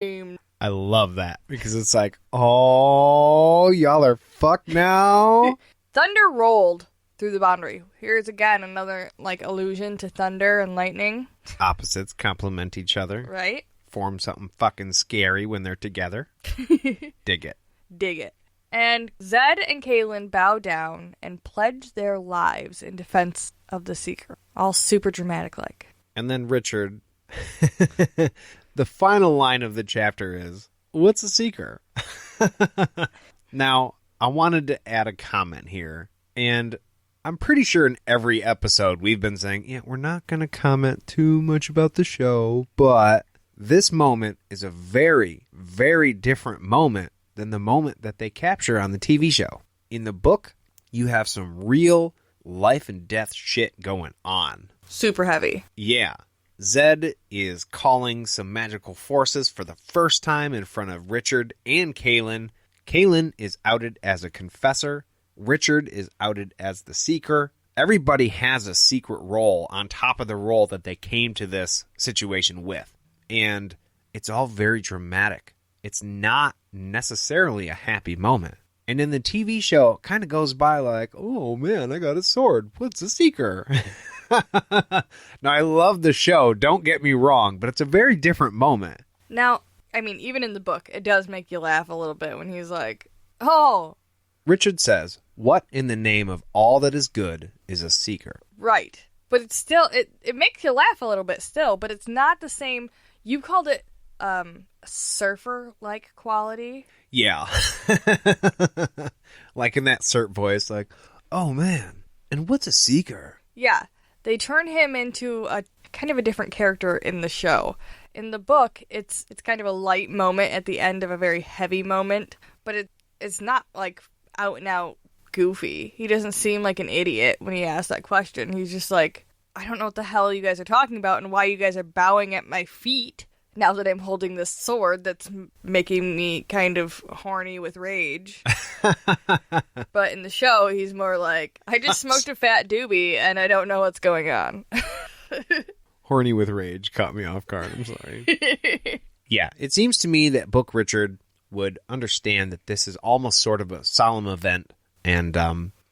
I love that because it's like, oh, y'all are fucked now. Thunder rolled through the boundary. Here's again another allusion to thunder and lightning. Opposites complement each other. Right? Form something fucking scary when they're together. Dig it. Dig it. And Zed and Kaylin bow down and pledge their lives in defense of the Seeker. All super dramatic-like. And then Richard, the final line of the chapter is, what's a Seeker? Now, I wanted to add a comment here. And I'm pretty sure in every episode we've been saying, yeah, we're not going to comment too much about the show, but this moment is a very, very different moment than the moment that they capture on the TV show. In the book, you have some real life and death shit going on. Super heavy. Yeah. Zed is calling some magical forces for the first time in front of Richard and Kaylin. Kaylin is outed as a confessor. Richard is outed as the Seeker. Everybody has a secret role on top of the role that they came to this situation with. And it's all very dramatic. It's not necessarily a happy moment. And in the TV show, it kind of goes by like, oh man, I got a sword. What's a Seeker? Now, I love the show, don't get me wrong, but it's a very different moment. Now, I mean, even in the book, it does make you laugh a little bit when he's like, oh. Richard says, what in the name of all that is good is a Seeker? Right. But it's still, it makes you laugh a little bit still, but it's not the same. You called it a surfer-like quality. Yeah. Like in that surf voice, like, oh man, and what's a Seeker? Yeah. They turn him into a kind of a different character in the show. In the book, it's kind of a light moment at the end of a very heavy moment, but it's not like out and out goofy. He doesn't seem like an idiot when he asks that question. He's just like, I don't know what the hell you guys are talking about and why you guys are bowing at my feet now that I'm holding this sword that's making me kind of horny with rage. But in the show, he's more like, I just smoked a fat doobie and I don't know what's going on. Horny with rage caught me off guard. I'm sorry. Yeah, it seems to me that Book Richard would understand that this is almost sort of a solemn event and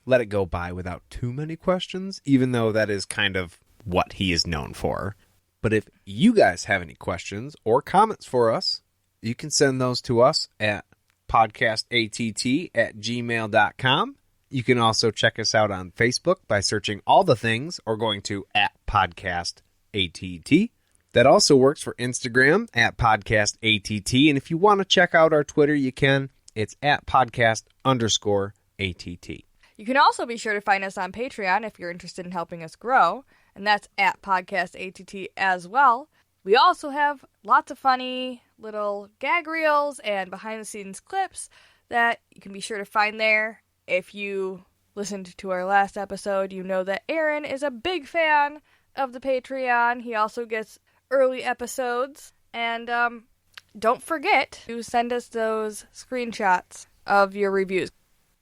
let it go by without too many questions, even though that is kind of what he is known for. But if you guys have any questions or comments for us, you can send those to us at podcastatt@gmail.com. You can also check us out on Facebook by searching all the things or going to @podcastatt. That also works for Instagram @podcastatt. And if you want to check out our Twitter, you can. It's @podcast_ATT. You can also be sure to find us on Patreon if you're interested in helping us grow, and that's @podcastatt as well. We also have lots of funny little gag reels and behind-the-scenes clips that you can be sure to find there. If you listened to our last episode, you know that Aaron is a big fan of the Patreon. He also gets early episodes. And don't forget to send us those screenshots of your reviews.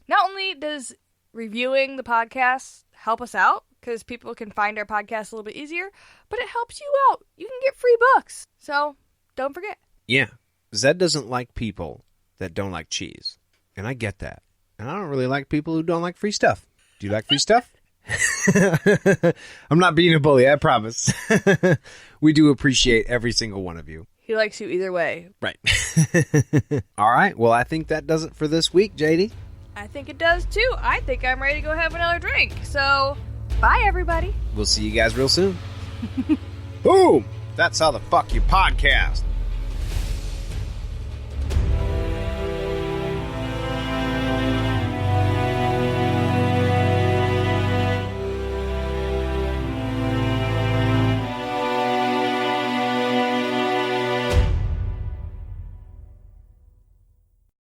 Not only does reviewing the podcast help us out, because people can find our podcast a little bit easier, but it helps you out. You can get free books. So don't forget. Yeah. Zed doesn't like people that don't like cheese. And I get that. And I don't really like people who don't like free stuff. Do you like free stuff? I'm not being a bully, I promise. We do appreciate every single one of you. He likes you either way. Right. All right. Well, I think that does it for this week, JD. I think it does too. I think I'm ready to go have another drink. So, bye everybody. We'll see you guys real soon. Boom! That's how the fuck you podcast.